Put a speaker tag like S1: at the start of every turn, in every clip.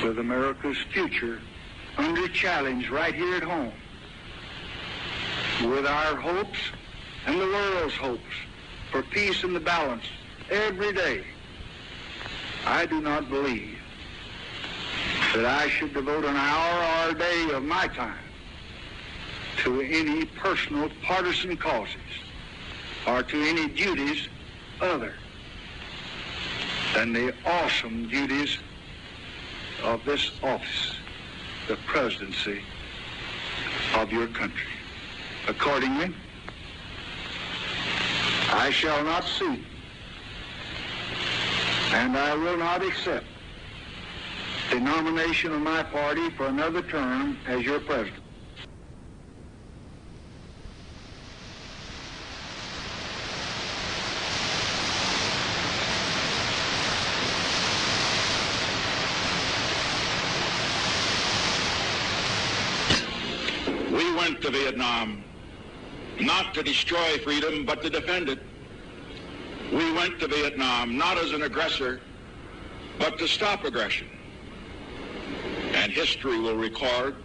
S1: with America's future under challenge right here at home, with our hopes and the world's hopes for peace and the balance every day, I do not believe that I should devote an hour or a day of my time to any personal partisan causes or to any duties other than the awesome duties of this office, the presidency of your country. Accordingly, I shall not seek and I will not accept the nomination of my party for another term as your president.
S2: We went to Vietnam not to destroy freedom, but to defend it. We went to Vietnam not as an aggressor, but to stop aggression. And history will record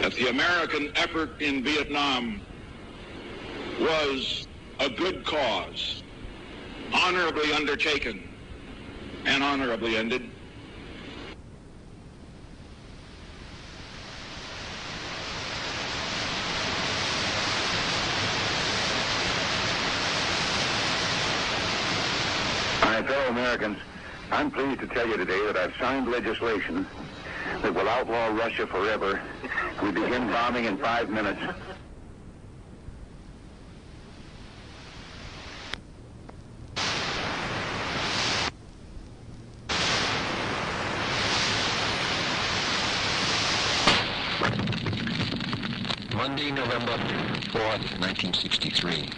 S2: that the American effort in Vietnam was a good cause, honorably undertaken and honorably ended.
S3: My fellow Americans, I'm pleased to tell you today that I've signed legislation that will outlaw Russia forever. We begin bombing in 5 minutes.
S4: Monday, November 4th, 1963.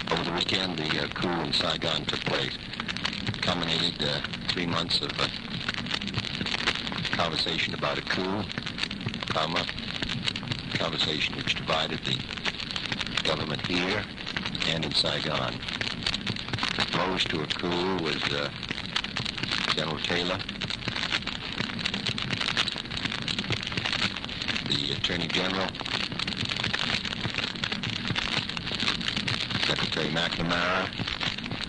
S4: Over the weekend, the coup in Saigon took place. Culminated 3 months of conversation about a coup, conversation which divided the government here and in Saigon. Opposed to a coup was General Taylor. The Attorney General, Secretary McNamara,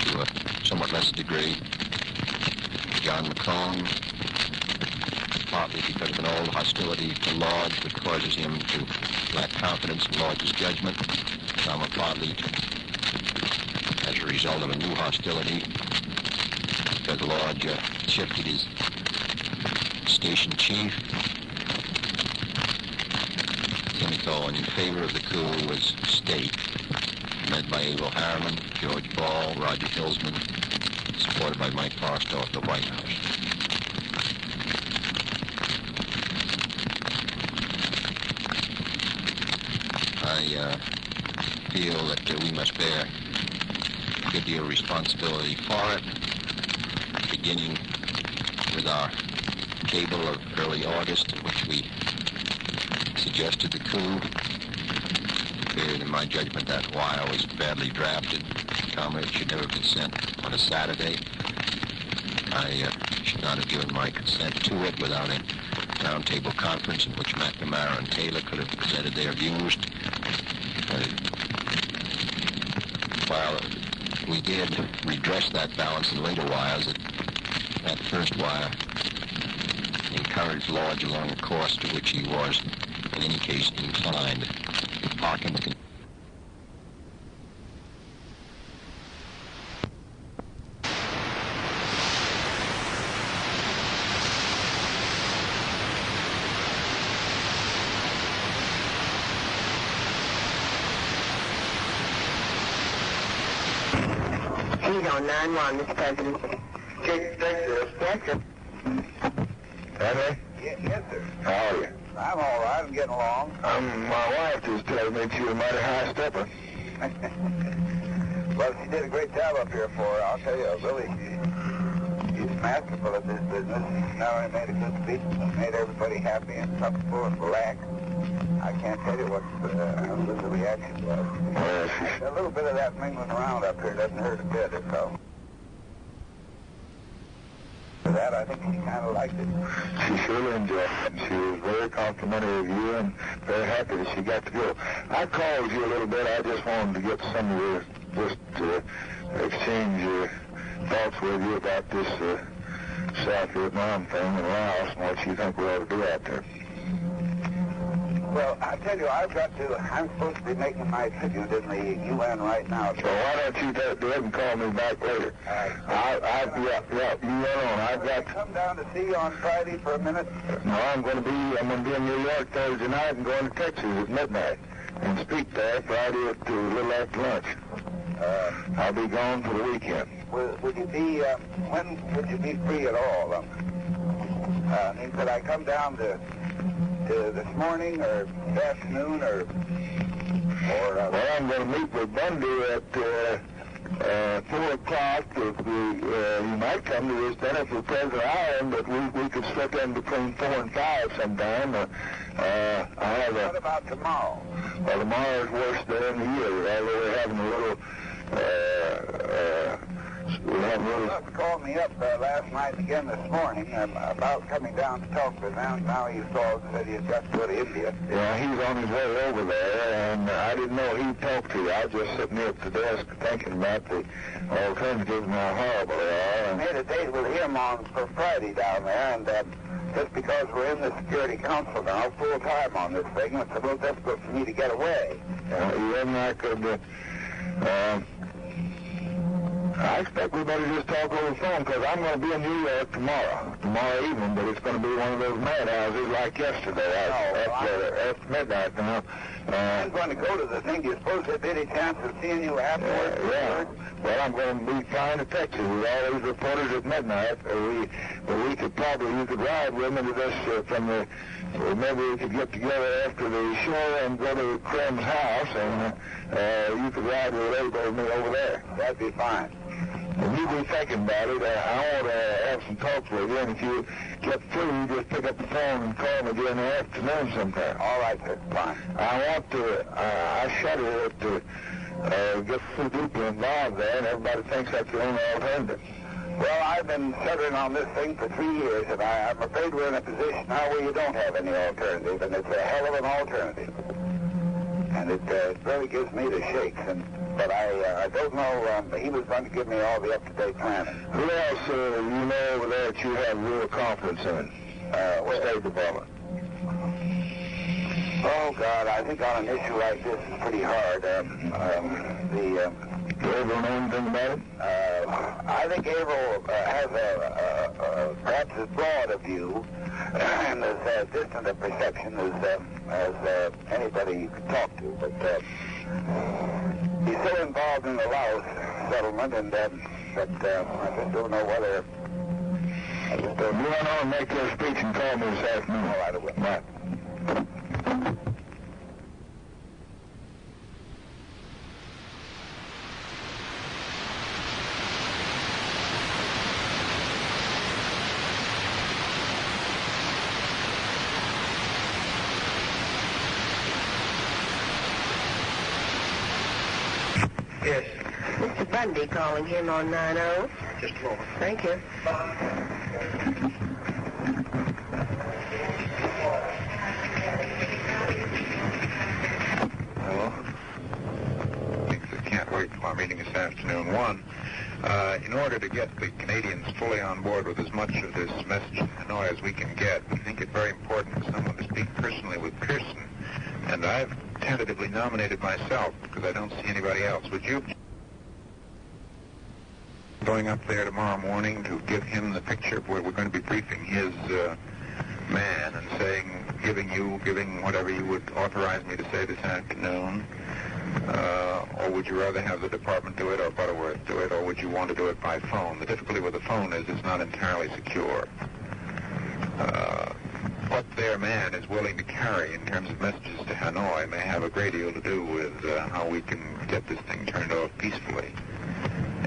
S4: to a somewhat lesser degree, John McCone, partly because of an old hostility to Lodge that causes him to lack confidence in Lodge's judgment, partly as a result of a new hostility because Lodge shifted his station chief. And in favor of the coup was State, led by Abel Harriman, George Ball, Roger Hillsman, supported by Mike Barstow at the White House. I feel that we must bear a good deal of responsibility for it, beginning with our cable of early August, in which we suggested the coup. In my judgment, that wire was badly drafted. It should never have been sent on a Saturday. I should not have given my consent to it without a roundtable conference in which McNamara and Taylor could have presented their views. While we did redress that balance in later wires, that first wire encouraged Lodge along a course to which he was, in any case, inclined. Argument.
S5: He's on 9-1, Mr. President. Yes, sir.
S3: Henry?
S6: Yes, sir.
S3: How are you?
S6: I'm all right. I'm getting along.
S3: My wife just telling me that you're a mighty high stepper.
S6: Well, she did a great job up here for her. I'll tell you, really, she's masterful at this business. She not only made a good speech, but made everybody happy and comfortable and relaxed. I can't tell you what the reaction was. A little bit of that mingling around up here doesn't hurt a bit, so. for that. I think she kind of liked it.
S3: She surely enjoyed it. She was very complimentary of you and very happy that she got to go. I called you a little bit. I just wanted to get some of your, just exchange your thoughts with you about this South Vietnam thing and Laos and what you think we ought to do out there.
S6: Well, I tell you, I'm supposed to be making my tribute in the UN right now.
S3: So why don't you go ahead and call me back later? Yeah, you went on. I've got to
S6: come down to see you on Friday for a minute.
S3: No, I'm going to be in New York Thursday night and going to Texas at midnight and speak there Friday at a little after lunch. I'll be gone for the weekend.
S6: Would you be, when would you be free at all? I mean, could I come down to this morning or this afternoon or well,
S3: I'm going to meet with Bundy at 4 o'clock. If you might come to this dinner for President Island, but we could slip in between 4 and 5 sometime.
S6: What about tomorrow?
S3: Well, tomorrow is worse day in the year. We're having a little
S6: He called me up last night again this morning about coming down to talk with him. Now he said he had got to go to India.
S3: Yeah, he's on his way over there, and I didn't know he'd talk to you. I was just sitting here at the desk thinking about the alternatives and how horrible they are.
S6: I made a date with him for Friday down there, and just because we're in the Security Council now, full time on this thing, it's a little difficult for me to get away.
S3: You and I could... I expect we better just talk over the phone, because I'm going to be in New York tomorrow evening, but it's going to be one of those madhouses like yesterday after midnight now.
S6: I'm going to go to the thing. Do you suppose there'd be any chance of seeing you afterwards?
S3: Yeah. Well, I'm going to be flying to Texas with all these reporters at midnight. You could ride with me to this maybe we could get together after the show and go to Krem's house, and you could ride with me over there.
S6: That'd be fine.
S3: And you be thinking about it. I want to have some talks with you, and if you get through, just pick up the phone and call me during the afternoon sometime.
S6: All right, sir. Fine.
S3: I shudder to get too deeply involved there, and everybody thinks that's the only alternative.
S6: Well, I've been shuddering on this thing for 3 years, and I'm afraid we're in a position now where you don't have any alternative, and it's a hell of an alternative. And it really gives me the shakes. But I don't know. He was going to give me all the up-to-date planning.
S3: Who else you know over there that you have real confidence in? State Department.
S6: Oh, God, I think on an issue like this is pretty hard.
S3: Do you ever know anything about it?
S6: I think Averill has perhaps as broad a view and as distant a perception as anybody you could talk to. But he's so involved in the Laos settlement, and I just don't know whether... You
S3: want to make your speech and call me this afternoon.
S6: All right, I will.
S3: Right.
S6: Yes.
S5: Mr. Bundy calling him on 90.
S6: Just a moment.
S5: Thank you.
S7: Hello. I can't wait for our meeting this afternoon. One, in order to get the Canadians fully on board with as much of this message in Hanoi as we can get, we think it very important for someone to speak personally with Pearson. And I've tentatively nominated myself because I don't see anybody else. Would you? Going up there tomorrow morning to give him the picture of where we're going to be briefing his man and giving whatever you would authorize me to say this afternoon. Or would you rather have the department do it or Butterworth do it, or would you want to do it by phone? The difficulty with the phone is it's not entirely secure. What their man is willing to carry in terms of messages to Hanoi may have a great deal to do with how we can get this thing turned off peacefully.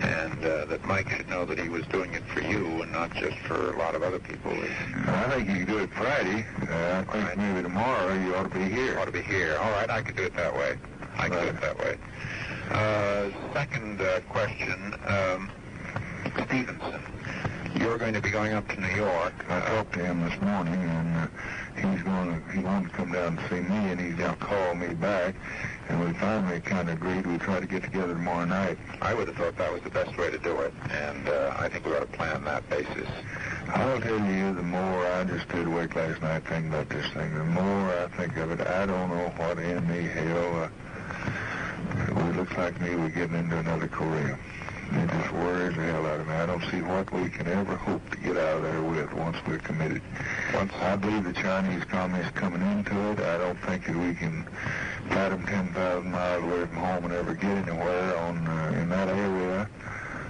S7: And that Mike should know that he was doing it for you and not just for a lot of other people.
S3: I think you can do it Friday. I think maybe tomorrow you ought to be here.
S7: Ought to be here. All right, I could do it that way. Second question, Stevenson. You're going to be going up to New York.
S3: I talked to him this morning, and he wanted to come down to see me, and he's going to call me back. And we finally kind of agreed we'd try to get together tomorrow night.
S7: I would have thought that was the best way to do it, and I think we ought to plan that basis.
S3: I'll tell you, the more I just stood awake last night thinking about this thing, the more I think of it, I don't know what in the hell. It looks like me we're getting into another Korea. It just worries the hell out of me. I don't see what we can ever hope to get out of there with once we're committed. Once I believe the Chinese communists coming into it, I don't think that we can fight them 10,000 miles away from home and ever get anywhere in that area.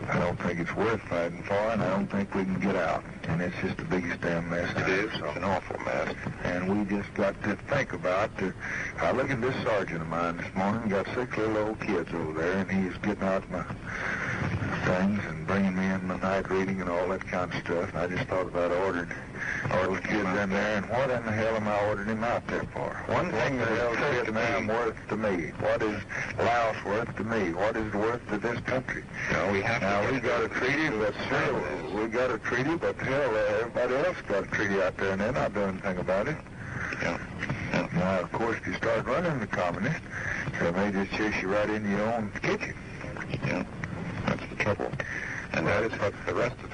S3: I don't think it's worth fighting for, and I don't think we can get out. And it's just the biggest damn mess.
S7: It is. It's an awful mess.
S3: And we just got to think about I look at this sergeant of mine this morning, got 6 little old kids over there, and he's getting out my things and bringing me in my night reading and all that kind of stuff. And I just thought about ordering those kids in there, and what in the hell am I ordering him out there for? One thing that is Vietnam worth to me. What is Laos worth to me? What is it worth to this country?
S7: No, we have
S3: we got a treaty, but we got a treaty, but hell, everybody else got a treaty out there, and they're not doing anything about it.
S7: Yeah.
S3: Now, of course, if you start running the communists, they may just chase you right into your own kitchen.
S7: Yeah, that's the trouble. And that is what the rest of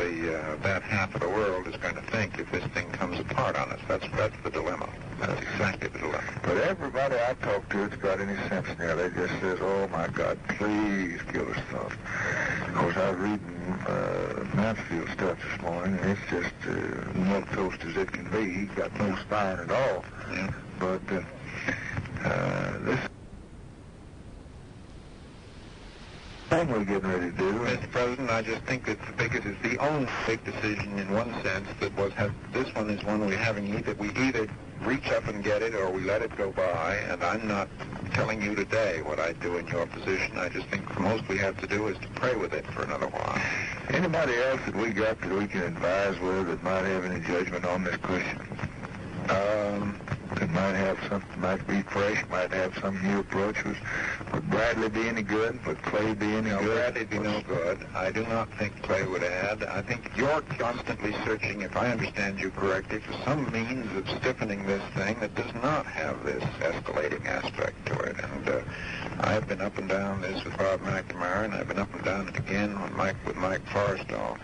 S7: that half of the world is going to think if this thing comes apart on us. That's the dilemma. That's exactly the dilemma.
S3: But everybody I talk to that's got any sense now, they just says, oh, my God, please kill us some. Of course, I was reading Mansfield stuff this morning, and it's just milk toast as it can be. He's got no spine at all.
S7: Yeah.
S3: But this thing we're getting ready to do.
S7: Mr. President, I just think it's the only big decision in one sense this one is one we either reach up and get it or we let it go by, and I'm not telling you today what I'd do in your position. I just think the most we have to do is to pray with it for another while.
S3: Anybody else that we got that we can advise with that might have any judgment on this question? That might have something, might be fresh, might have some new approach. Would Bradley be any good? Would Clay be any good?
S7: Bradley'd be no good. I do not think Clay would add. I think you're constantly searching, if I understand you correctly, for some means of stiffening this thing that does not have this escalating aspect to it. And I've been up and down this with Bob McNamara, and I've been up and down it again with Mike Forrestal.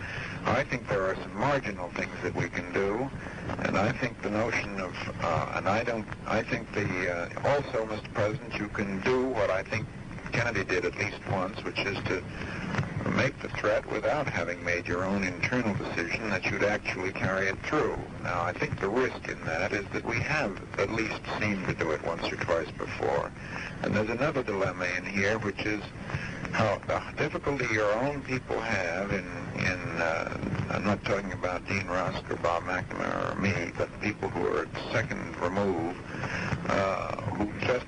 S7: I think there are some marginal things that we can do, and I think the notion of, also, Mr. President, you can do what I think Kennedy did at least once, which is to make the threat without having made your own internal decision that you'd actually carry it through. Now, I think the risk in that is that we have at least seemed to do it once or twice before. And there's another dilemma in here, which is how the difficulty your own people have in I'm not talking about Dean Rusk or Bob McNamara or me, but people who are at second remove, who just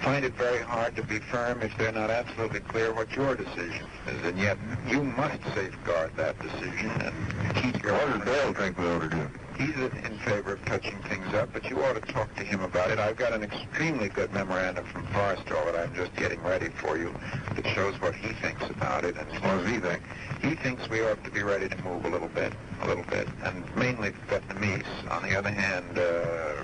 S7: find it very hard to be firm if they're not absolutely clear what your decision is. And yet you must safeguard that decision and keep your...
S3: What does Dale think we ought to do?
S7: He's in favor of touching things up, but you ought to talk to him about it. I've got an extremely good memorandum from Forrestal that I'm just getting ready for you that shows what he thinks about it. And
S3: what does he think?
S7: He thinks we ought to be ready to move a little bit, and mainly Vietnamese. On the other hand,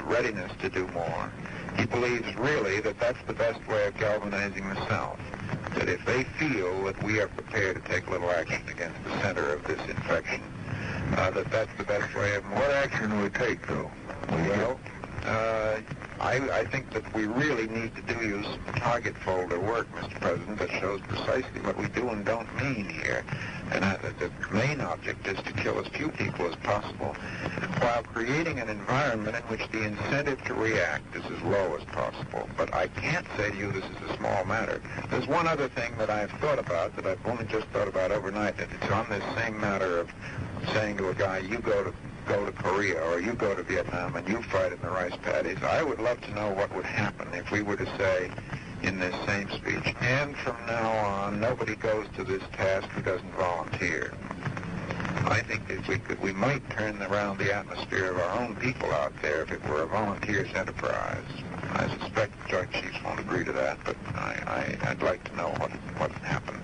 S7: readiness to do more. He believes really that that's the best way of galvanizing the South. That if they feel that we are prepared to take little action against the center of this infection, that's the best way of...
S3: What action do we take, though?
S7: Well, I think that we really need to do use target folder work, Mr. President, that shows precisely what we do and don't mean here. And the main object is to kill as few people as possible while creating an environment in which the incentive to react is as low as possible. But I can't say to you this is a small matter. There's one other thing that I've thought about, that I've only just thought about overnight, that it's on this same matter of saying to a guy, you go to Korea or you go to Vietnam and you fight in the rice paddies. I would love to know what would happen if we were to say in this same speech, and from now on, nobody goes to this task who doesn't volunteer. I think if we might turn around the atmosphere of our own people out there if it were a volunteers enterprise. I suspect the Joint Chiefs won't agree to that, but I'd like to know what happened.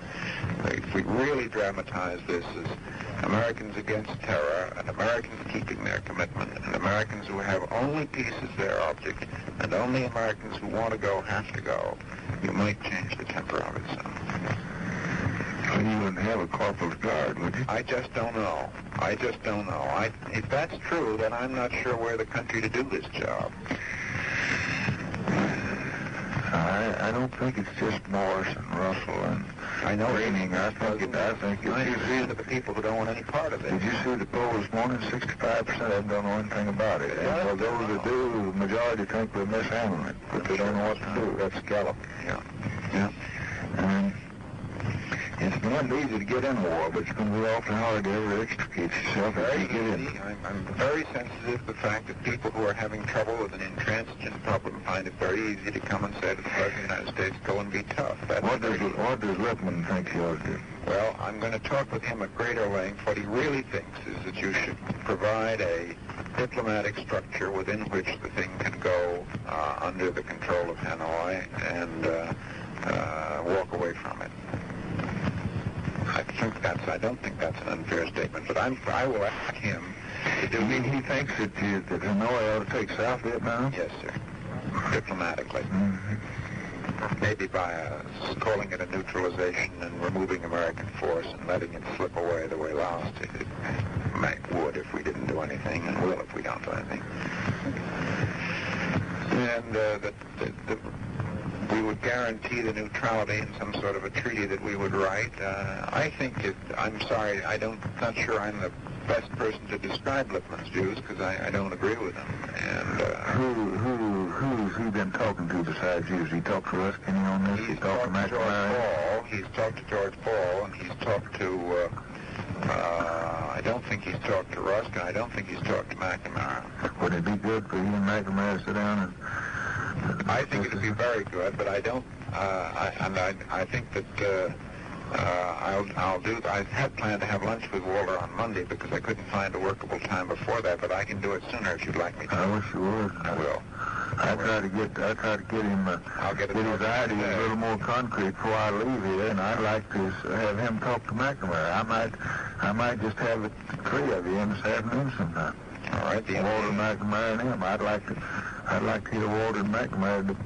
S7: If we really dramatize this as Americans against terror, and Americans keeping their commitment, and Americans who have only peace as their object, and only Americans who want to go have to go, you might change the temper of it some.
S3: Well, you wouldn't have a corporal's guard, would you?
S7: I just don't know. If that's true, then I'm not sure we're the country to do this job.
S3: I don't think it's just Morris and Russell and Greening. I think it's
S7: the people who don't want any part of it.
S3: Did you see the poll this morning? 65% of them don't know anything about it. And for those that do, the majority think we're mishandling it, but they don't know what to do. That's Gallup.
S7: Yeah.
S3: And it's not easy to get in war, but it's going to be awfully hard to ever extricate yourself if you get in.
S7: I'm very sensitive to the fact that people who are having trouble with an intransigent problem find it very easy to come and say to the President of the United States, go and be tough.
S3: What does Lippman think you ought to do?
S7: Well, I'm going to talk with him at greater length. What he really thinks is that you should provide a diplomatic structure within which the thing can go under the control of Hanoi and walk away from it. I don't think that's an unfair statement, but I will ask him to do.
S3: You mean he thinks that Hanoi ought to take South Vietnam?
S7: Yes, sir. Diplomatically.
S3: Mm-hmm.
S7: Maybe by calling it a neutralization and removing American force and letting it slip away the way Laos did. It would if we didn't do anything, and will if we don't do anything. And we would guarantee the neutrality in some sort of a treaty that we would write. I'm sorry, not sure I'm the best person to describe Lippman's views because I don't agree with him. And
S3: who's he been talking to besides you? Has he talked to Ruskin on this?
S7: He's talked to George Ball. He's talked to George Ball, and he's talked to. I don't think he's talked to Ruskin. I don't think he's talked to McNamara.
S3: Would it be good for you and McNamara to sit down and?
S7: I think it would be very good, but I don't. I think that I had planned to have lunch with Walter on Monday because I couldn't find a workable time before that, but I can do it sooner if you'd like me to.
S3: I wish you would.
S7: I will.
S3: I try to get him.
S7: I'll get
S3: his ideas a little more concrete before I leave here, and I'd like to have him talk to McNamara. I might just have the three of you in this afternoon sometime.
S7: All right.
S3: Walter, McNamara, and him. I'd like to hear Walter and McNamara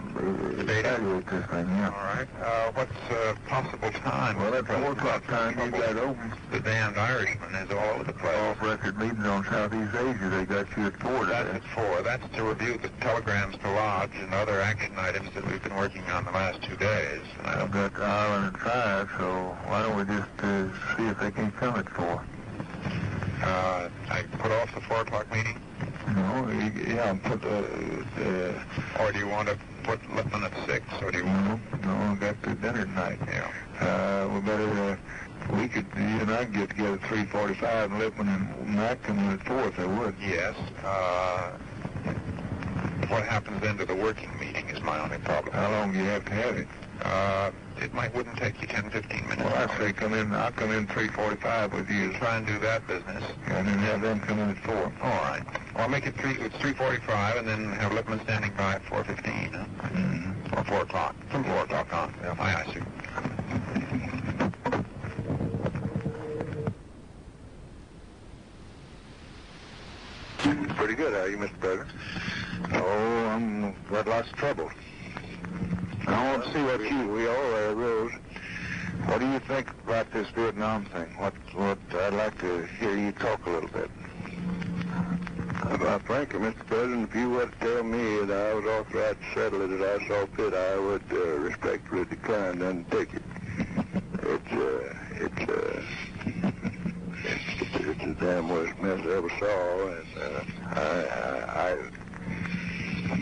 S3: evaluate this thing, yeah.
S7: All right. What's possible time?
S3: Well, at 4 o'clock time, you got open.
S7: The damned Irishman is all over the place.
S3: Off-record meetings on Southeast Asia, they got you at 4 today.
S7: That's at 4. That's to review the telegrams to Lodge and other action items that we've been working on the last 2 days. And
S3: I've got Ireland at 5, so why don't we just see if they can come at 4?
S7: I put off the 4 o'clock meeting?
S3: No,
S7: or do you want to put Lippman at 6, or do you want
S3: No, I got to dinner tonight.
S7: Yeah.
S3: We better, you and I get together at 3:45, and Lippman and Mac come in at 4 if they would.
S7: Yes. What happens then to the working meeting is my only problem.
S3: How long do you have to have it?
S7: It wouldn't take you 10, 15 minutes.
S3: Well, I'll come in 3:45 with you.
S7: Try and do that business.
S3: And then have them come in at 4.
S7: All right. Well, I'll make it 3:45, and then have Lippman standing by at 4:15, huh?
S3: Mm-hmm.
S7: Or 4 o'clock. From 4 o'clock on. Yeah. I see.
S3: Pretty good, are you, Mr. President? Oh, I'm got lots of trouble. I want to see what we all Rose. What do you think about this Vietnam thing? What I'd like to hear you talk a little bit.
S8: Frankly, Mr. President, if you were to tell me that I was authorized to settle it as I saw fit, I would respectfully decline to undertake it. It's the damn worst mess I ever saw, and I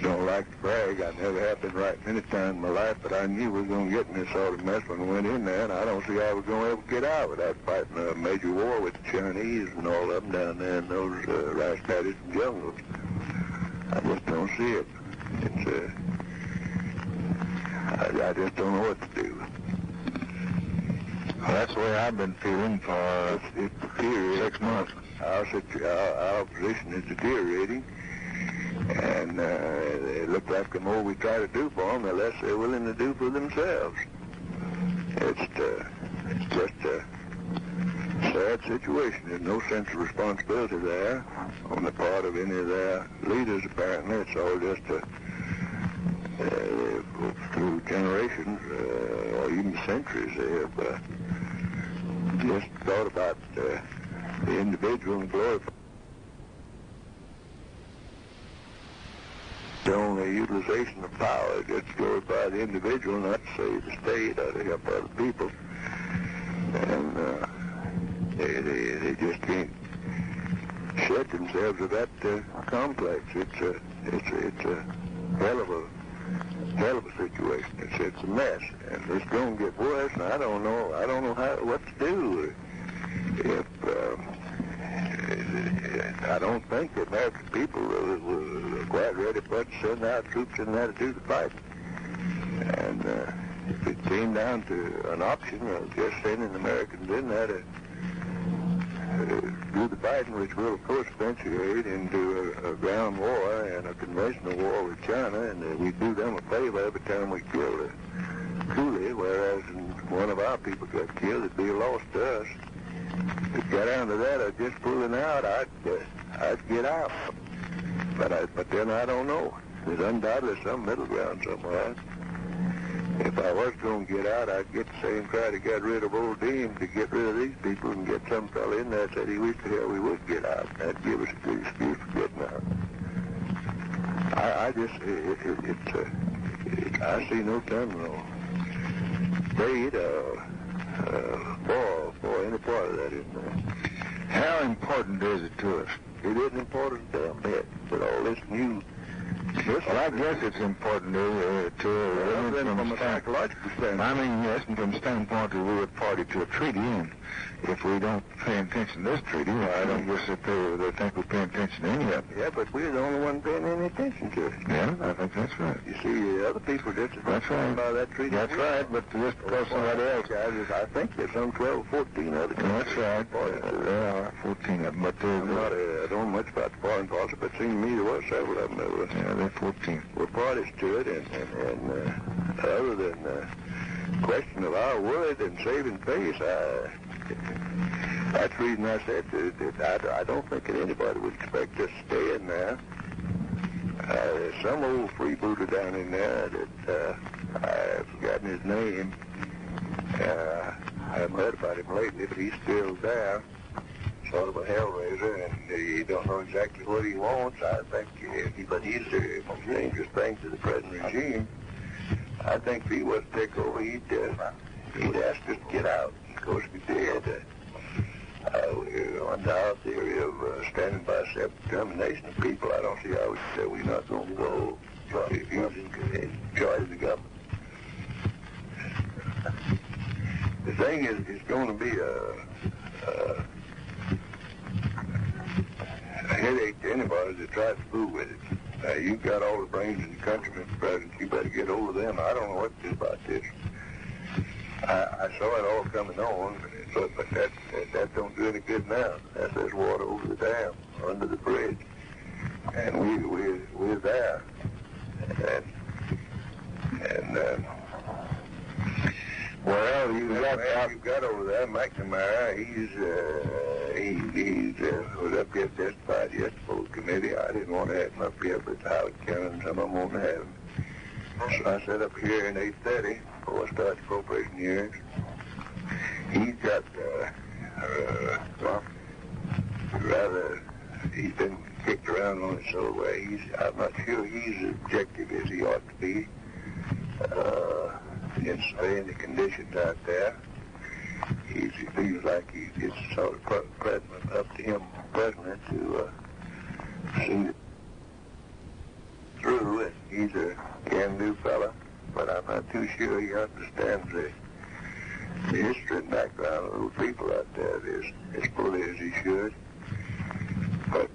S8: don't like to brag. I never have been right many times in my life, but I knew we were going to get in this sort of mess when we went in there, and I don't see how we're going to ever get out without fighting a major war with the Chinese and all of them down there in those rice paddies and jungles. I just don't see it. I just don't know what to do.
S3: Well, that's the way I've been feeling for
S8: it's deteriorating.
S3: 6 months.
S8: Our position is deteriorating, and it looks like the more we try to do for them, the less they're willing to do for themselves. It's situation. There's no sense of responsibility there on the part of any of their leaders, apparently. It's all just through generations or even centuries, they have just thought about the individual and glorified the only utilization of power, just glorify the individual, not save the state or to help other people. And they just can't shed themselves of that complex. It's a hell of a situation. It's a mess, and it's going to get worse. And I don't know what to do. If I don't think the American people were quite ready for to send our troops in there to do the fighting. And if it came down to an option of just sending Americans in there to do the fighting, which will, of course, eventuate into a ground war and a conventional war with China, and we do them a favor every time we kill a coolie, whereas one of our people got killed, it'd be a loss to us. If it got down to that, I'd just pulling out, I'd get out. But then I don't know. There's undoubtedly some middle ground somewhere. If I was going to get out, I'd get the same crowd that got rid of old Dean to get rid of these people and get some fellow in there that said he wished the hell we would get out. That'd give us a good excuse for getting out. I see no terminal date for any part of that in there.
S3: How important is it to us?
S8: It isn't important a damn bit, but all this new...
S3: Well, I guess it's important to
S8: from a psychological standpoint.
S3: I mean, yes, and from the standpoint that we're a party to a treaty, and if we don't pay attention to this treaty, well, I don't guess that they think we're paying attention to any of it.
S8: Yeah, but we're the only one paying any attention to it.
S3: Yeah, I think that's right.
S8: You see, other people just as much about that treaty.
S3: That's right, but just because somebody else...
S8: I think there's some 12, 14 other countries.
S3: That's right. There are 14 of them, but
S8: I don't know much about the foreign policy, but it seemed to me there were several of them that were...
S3: Yeah, they're 14.
S8: We're parties to it, and other than the question of our word and saving face, that's the reason I said that I don't think that anybody would expect us to stay in there. There's some old freebooter down in there that I've forgotten his name. I haven't heard about him lately, but he's still there. Sort of a hellraiser, and he don't know exactly what he wants. I think, but he's the most dangerous thing to the present regime. I think if he was to take over, he'd ask us to get out. Of course, we did. Under our theory of standing by self-determination of people, I don't see how we're not going to go if he was in charge of the government. The thing is, it's going to be a headache to anybody that tries to fool with it. You've got all the brains in the country, Mr. President. You better get hold of them. I don't know what to do about this. I saw it all coming on, but that don't do any good now. That's there's water over the dam, under the bridge, and we're there. Well, you've got over there McNamara. He was up here testified yesterday for the committee. I didn't want to have him up here, but Howard Cannon and some of them wanted to have him. So I sat up here in 8:30 before I started the appropriation hearings. He's got he's been kicked around on it so way. I'm not sure he's as objective as he ought to be in surveying the conditions out there. He feels like it's sort of up to him, President, to see it through. And he's a can-do fella, but I'm not too sure he understands the history and background of those people out there as fully as he should. But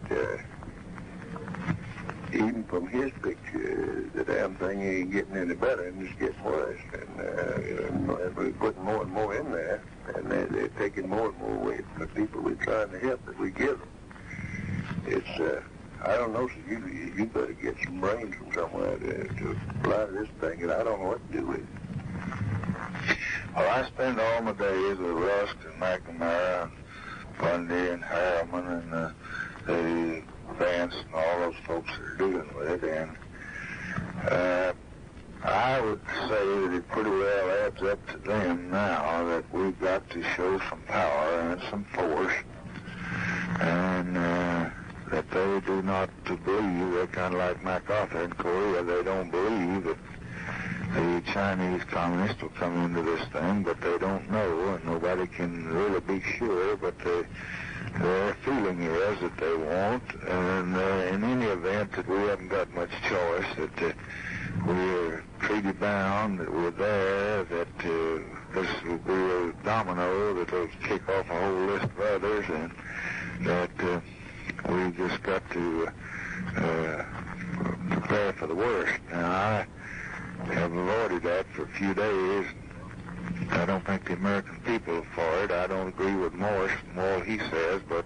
S8: even from his picture, the damn thing ain't getting any better, and it's getting worse. And we're putting more and more in there, and they're taking more and more away from the people we're trying to help that we give them. It's, I don't know, so you better get some brains from somewhere to apply to this thing, and I don't know what to do with it.
S3: Well, I spend all my days with Rust and McNamara, Bundy and Harriman and the Vance and all those folks that are dealing with it. And I would say that it pretty well adds up to them now that we've got to show some power and some force, and that they do not believe, they're kind of like MacArthur in Korea, they don't believe that the Chinese communists will come into this thing, but they don't know, and nobody can really be sure, but their feeling is that they won't, and in any event that we haven't got much choice, that we're treaty bound, that we're there, that this will be a domino that will kick off a whole list of others, and that we just got to prepare for the worst. Now, I have avoided that for a few days. I don't think the American people are for it. I don't agree with Morris and all he says, but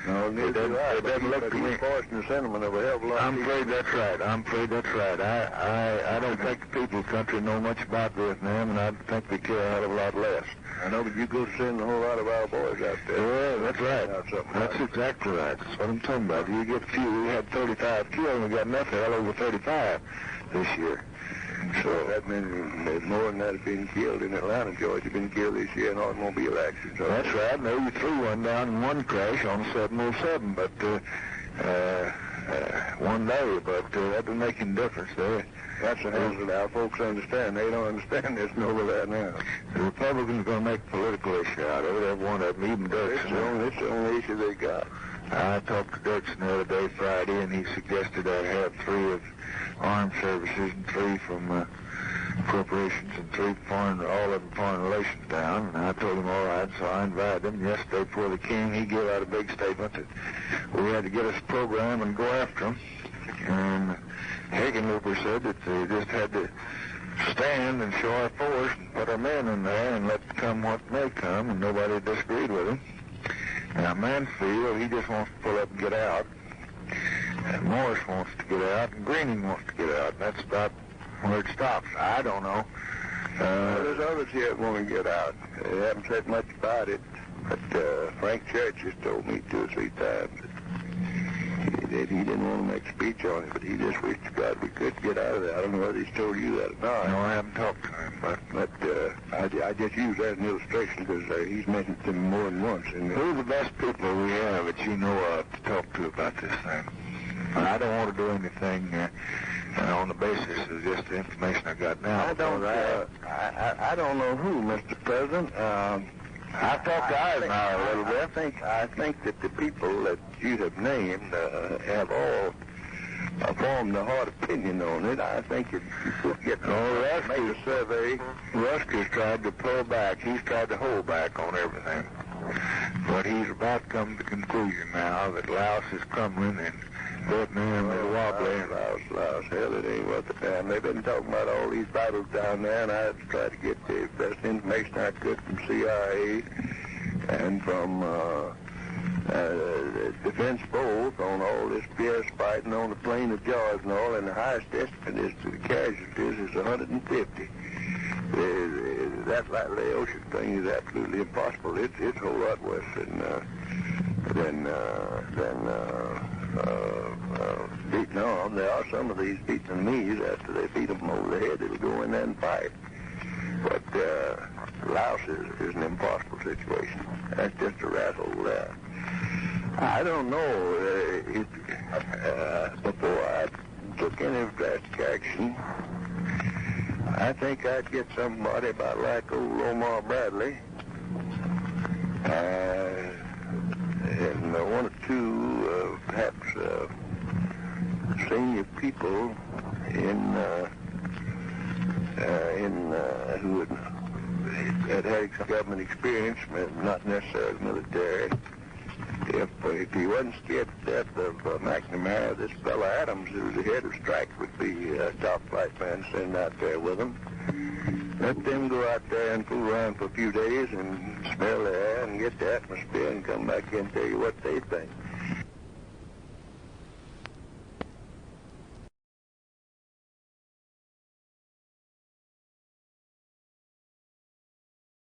S8: no,
S3: it doesn't look to me.
S8: The sentiment of a hell of a lot.
S3: I'm afraid that's right. I don't think the people of the country know much about Vietnam, and I think they care a hell of a lot less.
S8: I know, but you go send a whole lot of our boys out there.
S3: Yeah, that's right. That's exactly right. That's what I'm talking about. You get a few. We had 35 killed, and we got enough hell over 35 this year.
S8: So that means more than that have been killed in Atlanta, Georgia, been killed this year in automobile accidents. So
S3: that's right. No, you threw one down in one crash on 707, but one day. But that doesn't make any difference there.
S8: That's the hell that our folks understand. They don't understand this over there now.
S3: The Republicans are going to make a political issue out of it. Every one of them, even Dirksen.
S8: It's the only issue they got.
S3: I talked to Dirksen the other day, Friday, and he suggested I have 3 of armed services and 3 from appropriations and 3 foreign, all of them foreign relations down. And I told him all right, so I invited him. Yesterday before the king, he gave out a big statement that we had to get us a program and go after them. And Hagenlooper said that they just had to stand and show our force and put our men in there and let come what may come, and nobody disagreed with him. Now, Mansfield, he just wants to pull up and get out. And Morris wants to get out, and Greening wants to get out. And that's about where it stops. I don't know.
S8: There's others here that want to get out. They haven't said much about it, but Frank Church has told me 2 or 3 times that he didn't want to make a speech on it, but he just wished to God we could get out of there. I don't know whether he's told you that or not.
S3: No, I haven't talked to him, but
S8: I just use that as an illustration because he's mentioned it to me more than once. And
S3: who are the best people we have that you know of to talk to about this thing? I don't want to do anything on the basis of just the information I got now.
S8: I don't know who, Mr. President.
S3: I talked to Eisenhower a little bit.
S8: I think that the people that you have named have all formed a hard opinion on it. I think if you could get make a survey.
S3: Rusk has tried to pull back. He's tried to hold back on everything. But he's about to come to the conclusion now that Laos is crumbling and Vietnam is wobbly.
S8: Laos, hell, it ain't worth the time. They've been talking about all these battles down there, and I tried to get the best information I could from CIA and from defense both on all this fierce fighting on the plain of George and all, and the highest estimate is to the casualties is 150. That Laotian thing is absolutely impossible. It's a whole lot worse than Vietnam. There are some of these Vietnamese, after they beat them over the head, it'll go in there and fight. But Laos is an impossible situation. That's just a rat hole there. I don't know. Before I took any drastic action, I think I'd get somebody about like old Omar Bradley, and 1 or 2 perhaps senior people who had government experience, not necessarily military. If he wasn't scared to death of McNamara, this fellow Adams, who's the head of strike, would be a top flight man sitting out there with him. Let them go out there and fool around for a few days and smell the air and get the atmosphere and come back in and tell you what they think.